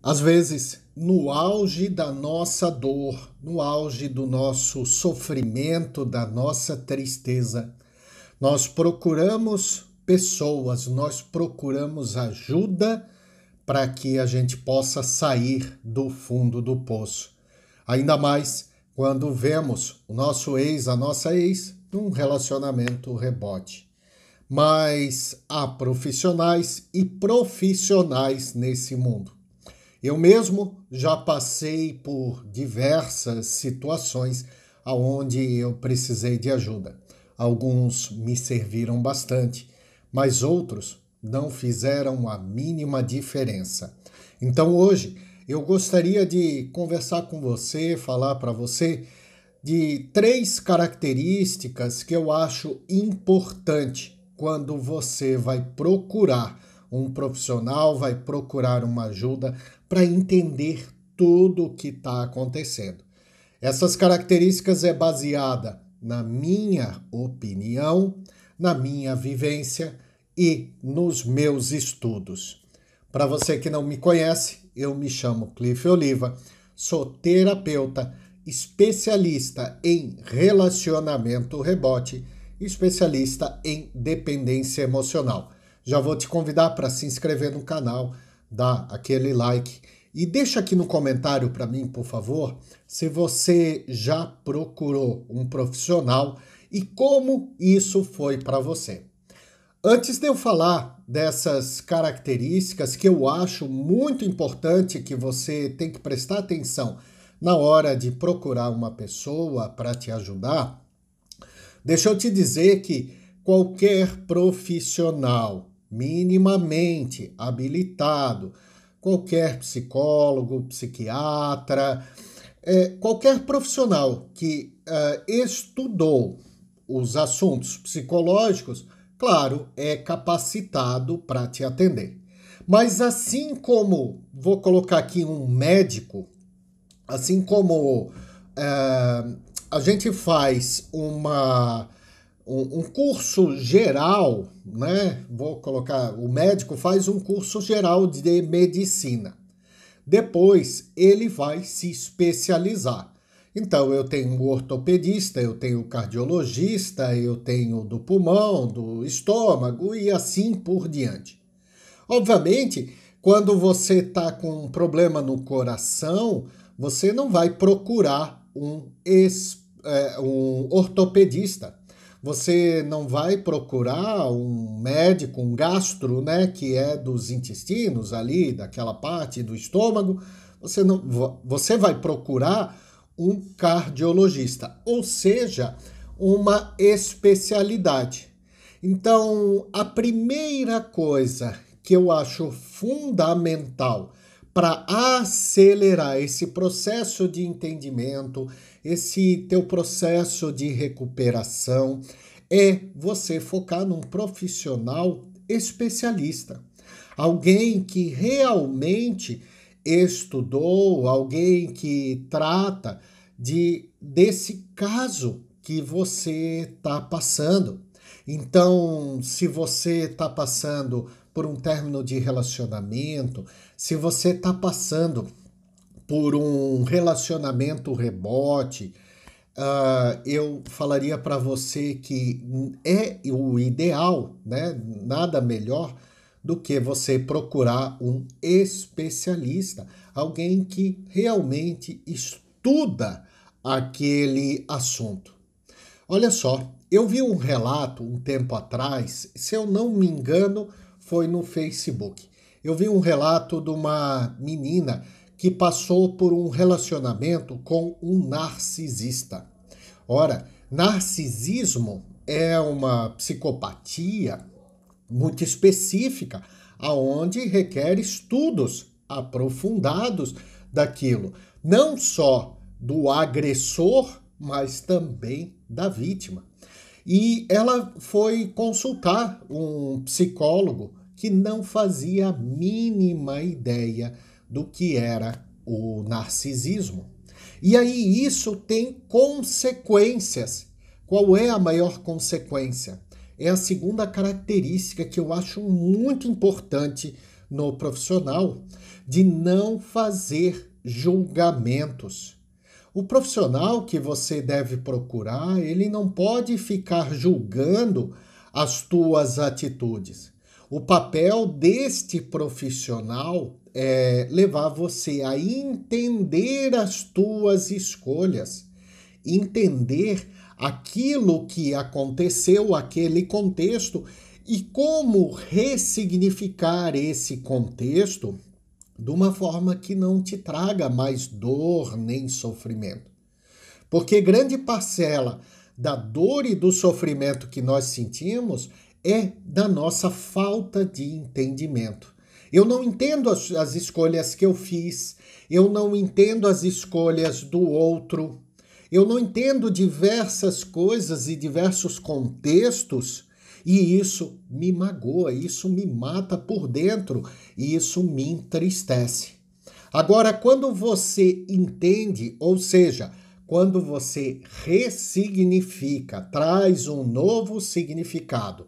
Às vezes, no auge da nossa dor, no auge do nosso sofrimento, da nossa tristeza, nós procuramos pessoas, nós procuramos ajuda para que a gente possa sair do fundo do poço. Ainda mais quando vemos o nosso ex, a nossa ex, num relacionamento rebote. Mas há profissionais e profissionais nesse mundo. Eu mesmo já passei por diversas situações onde eu precisei de ajuda. Alguns me serviram bastante, mas outros não fizeram a mínima diferença. Então hoje eu gostaria de conversar com você, falar para você de 3 características que eu acho importante quando você vai procurar um profissional, vai procurar uma ajuda para entender tudo o que está acontecendo. Essas características é baseada na minha opinião, na minha vivência e nos meus estudos. Para você que não me conhece, eu me chamo Cliff Oliva, sou terapeuta, especialista em relacionamento rebote, especialista em dependência emocional. Já vou te convidar para se inscrever no canal, dar aquele like e deixa aqui no comentário para mim, por favor, se você já procurou um profissional e como isso foi para você. Antes de eu falar dessas características que eu acho muito importante que você tem que prestar atenção na hora de procurar uma pessoa para te ajudar, deixa eu te dizer que qualquer profissional minimamente habilitado, qualquer psicólogo, psiquiatra, qualquer profissional que estudou os assuntos psicológicos, claro, é capacitado para te atender. Mas assim como, vou colocar aqui um médico, assim como a gente faz um curso geral, né? Vou colocar, o médico faz um curso geral de medicina. Depois ele vai se especializar. Então eu tenho o ortopedista, eu tenho o cardiologista, eu tenho do pulmão, do estômago e assim por diante. Obviamente, quando você está com um problema no coração, você não vai procurar um ortopedista. Você não vai procurar um médico, um gastro, né, que é dos intestinos ali, daquela parte do estômago. Você vai procurar um cardiologista, ou seja, uma especialidade. Então, a primeira coisa que eu acho fundamental para acelerar esse processo de entendimento, esse teu processo de recuperação, é você focar num profissional especialista. Alguém que realmente estudou, alguém que trata desse caso que você está passando. Então, se você está passando por um término de relacionamento, se você está passando por um relacionamento rebote, eu falaria para você que é o ideal, né? Nada melhor do que você procurar um especialista, alguém que realmente estuda aquele assunto. Olha só, eu vi um relato um tempo atrás, se eu não me engano, foi no Facebook. Eu vi um relato de uma menina que passou por um relacionamento com um narcisista. Ora, narcisismo é uma psicopatia muito específica, aonde requer estudos aprofundados daquilo, não só do agressor, mas também da vítima. E ela foi consultar um psicólogo que não fazia a mínima ideia do que era o narcisismo. E aí isso tem consequências. Qual é a maior consequência? É a segunda característica que eu acho muito importante no profissional de não fazer julgamentos. O profissional que você deve procurar, ele não pode ficar julgando as tuas atitudes. O papel deste profissional é levar você a entender as tuas escolhas, entender aquilo que aconteceu, aquele contexto, e como ressignificar esse contexto de uma forma que não te traga mais dor nem sofrimento. Porque grande parcela da dor e do sofrimento que nós sentimos é da nossa falta de entendimento. Eu não entendo as escolhas que eu fiz, eu não entendo as escolhas do outro, eu não entendo diversas coisas e diversos contextos, e isso me magoa, isso me mata por dentro, e isso me entristece. Agora, quando você entende, ou seja, quando você ressignifica, traz um novo significado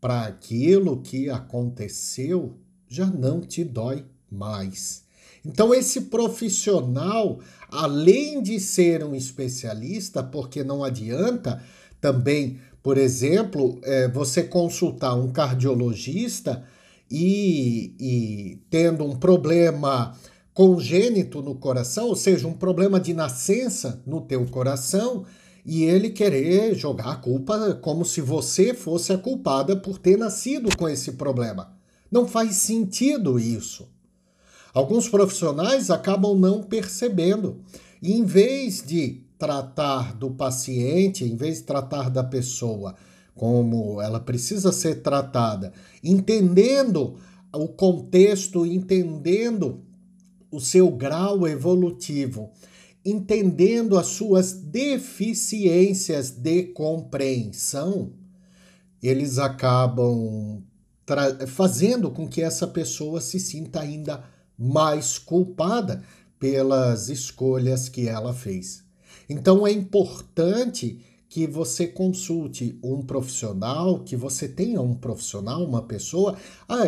para aquilo que aconteceu, já não te dói mais. Então, esse profissional, além de ser um especialista, porque não adianta também, por exemplo, você consultar um cardiologista e tendo um problema congênito no coração, ou seja, um problema de nascença no teu coração, e ele querer jogar a culpa como se você fosse a culpada por ter nascido com esse problema. Não faz sentido isso. Alguns profissionais acabam não percebendo. E em vez de tratar do paciente, em vez de tratar da pessoa como ela precisa ser tratada, entendendo o contexto, entendendo o seu grau evolutivo, entendendo as suas deficiências de compreensão, eles acabam fazendo com que essa pessoa se sinta ainda mais culpada pelas escolhas que ela fez. Então é importante que você consulte um profissional, que você tenha um profissional, uma pessoa.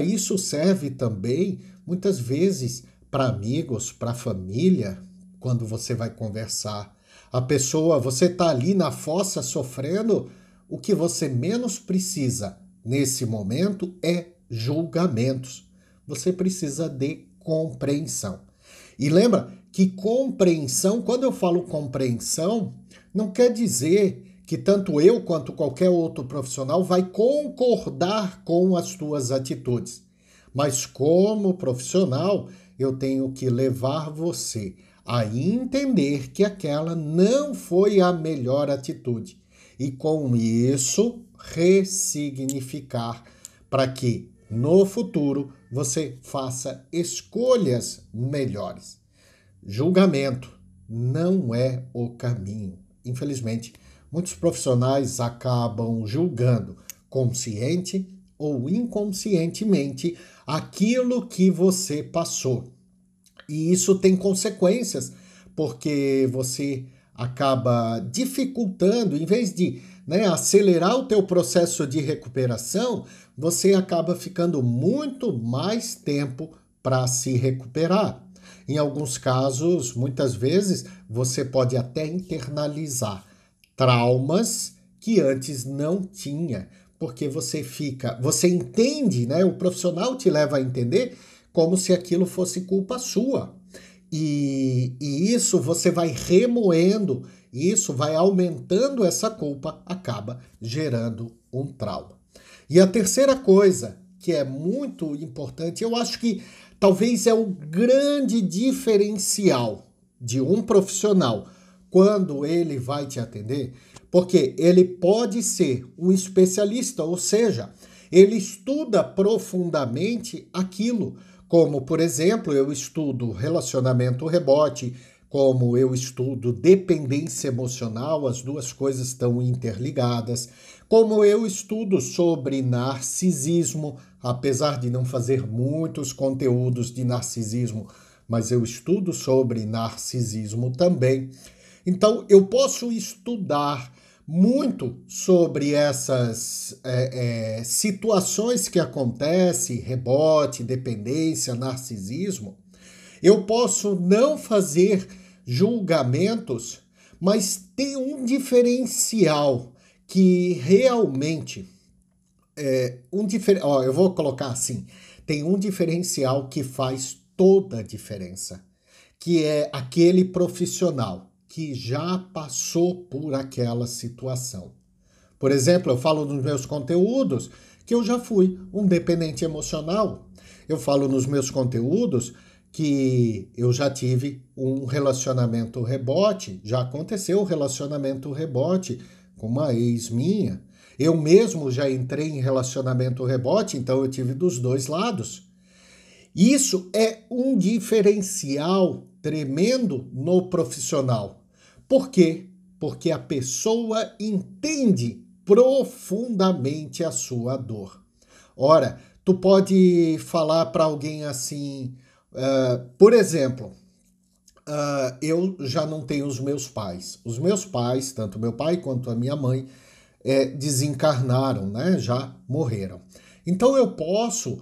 Isso serve também, muitas vezes, para amigos, para família, quando você vai conversar. A pessoa, você está ali na fossa sofrendo, o que você menos precisa nesse momento é julgamentos. Você precisa de compreensão. E lembra que compreensão, quando eu falo compreensão, não quer dizer que tanto eu quanto qualquer outro profissional vai concordar com as tuas atitudes. Mas como profissional, eu tenho que levar você a entender que aquela não foi a melhor atitude. E com isso, ressignificar para que no futuro você faça escolhas melhores. Julgamento não é o caminho. Infelizmente, muitos profissionais acabam julgando consciente ou inconscientemente aquilo que você passou. E isso tem consequências, porque você acaba dificultando, em vez de acelerar o teu processo de recuperação, você acaba ficando muito mais tempo para se recuperar. Em alguns casos, muitas vezes, você pode até internalizar traumas que antes não tinha, porque você entende, o profissional te leva a entender como se aquilo fosse culpa sua. E isso você vai remoendo, isso vai aumentando essa culpa, acaba gerando um trauma. E a terceira coisa que é muito importante, eu acho que talvez é o grande diferencial de um profissional quando ele vai te atender, porque ele pode ser um especialista, ou seja, ele estuda profundamente aquilo, como, por exemplo, eu estudo relacionamento rebote, como eu estudo dependência emocional, as duas coisas estão interligadas, como eu estudo sobre narcisismo, apesar de não fazer muitos conteúdos de narcisismo, mas eu estudo sobre narcisismo também. Então, eu posso estudar muito sobre essas situações que acontecem, rebote, dependência, narcisismo, eu posso não fazer julgamentos, mas tem um diferencial que realmente eu vou colocar assim, tem um diferencial que faz toda a diferença, que é aquele profissional que já passou por aquela situação. Por exemplo, eu falo nos meus conteúdos que eu já fui um dependente emocional. Eu falo nos meus conteúdos que eu já tive um relacionamento rebote, já aconteceu um relacionamento rebote com uma ex minha. Eu mesmo já entrei em relacionamento rebote, então eu tive dos dois lados. Isso é um diferencial tremendo no profissional. Por quê? Porque a pessoa entende profundamente a sua dor. Ora, tu pode falar para alguém assim, por exemplo, eu já não tenho os meus pais. Os meus pais, tanto meu pai quanto a minha mãe, desencarnaram, né? Já morreram. Então eu posso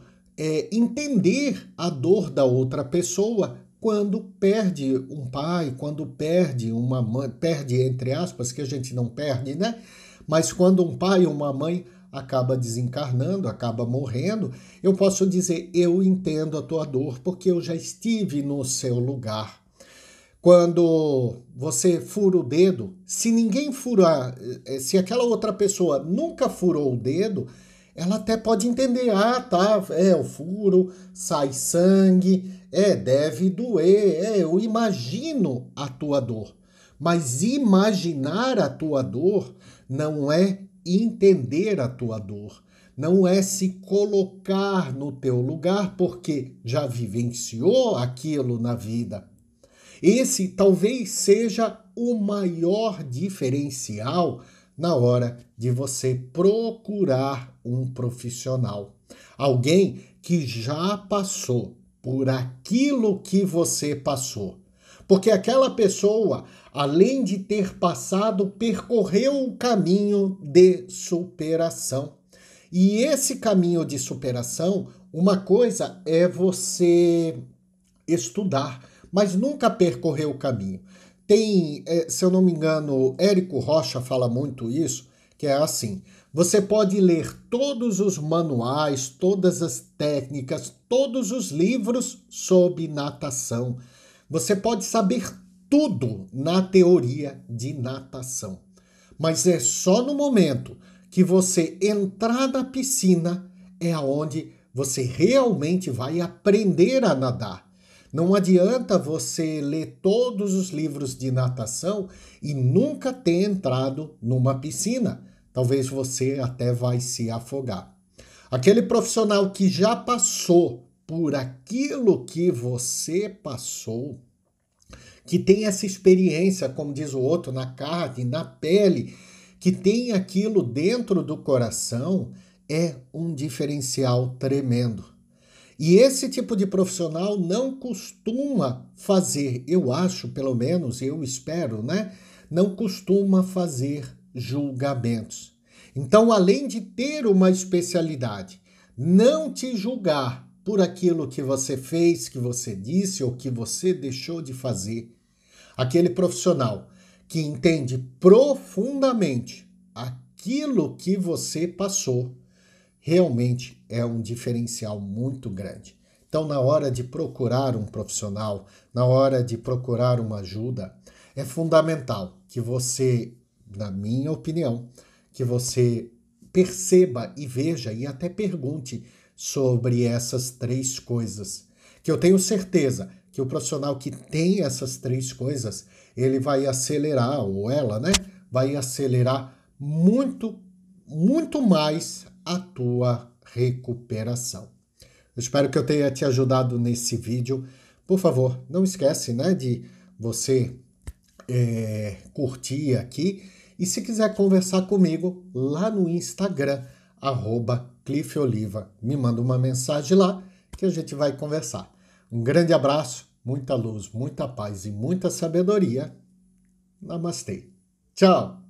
entender a dor da outra pessoa quando perde um pai, quando perde uma mãe, perde entre aspas, que a gente não perde, né? Mas quando um pai ou uma mãe acaba desencarnando, acaba morrendo, eu posso dizer, eu entendo a tua dor, porque eu já estive no seu lugar. Quando você fura o dedo, se ninguém furar, se aquela outra pessoa nunca furou o dedo, ela até pode entender, tá, eu furo, sai sangue, deve doer, eu imagino a tua dor. Mas imaginar a tua dor não é entender a tua dor, não é se colocar no teu lugar porque já vivenciou aquilo na vida. Esse talvez seja o maior diferencial na hora de você procurar um profissional. Alguém que já passou por aquilo que você passou. Porque aquela pessoa, além de ter passado, percorreu o caminho de superação. E esse caminho de superação, uma coisa é você estudar, mas nunca percorreu o caminho. Tem, se eu não me engano, Érico Rocha fala muito isso, que é assim, você pode ler todos os manuais, todas as técnicas, todos os livros sobre natação. Você pode saber tudo na teoria de natação. Mas é só no momento que você entrar na piscina é aonde você realmente vai aprender a nadar. Não adianta você ler todos os livros de natação e nunca ter entrado numa piscina. Talvez você até vai se afogar. Aquele profissional que já passou por aquilo que você passou, que tem essa experiência, como diz o outro, na carne, na pele, que tem aquilo dentro do coração, é um diferencial tremendo. E esse tipo de profissional não costuma fazer, eu acho, pelo menos, eu espero, né? Não costuma fazer julgamentos. Então, além de ter uma especialidade, não te julgar por aquilo que você fez, que você disse ou que você deixou de fazer, aquele profissional que entende profundamente aquilo que você passou, realmente é um diferencial muito grande. Então, na hora de procurar um profissional, na hora de procurar uma ajuda, é fundamental que você, na minha opinião, que você perceba e veja e até pergunte sobre essas três coisas. Que eu tenho certeza que o profissional que tem essas três coisas, ele vai acelerar, ou ela, né? Vai acelerar muito, muito mais a tua recuperação. Eu espero que eu tenha te ajudado nesse vídeo. Por favor, não esquece, né, de você curtir aqui. E se quiser conversar comigo lá no Instagram, @CliffOliva, me manda uma mensagem lá que a gente vai conversar. Um grande abraço, muita luz, muita paz e muita sabedoria. Namastê. Tchau!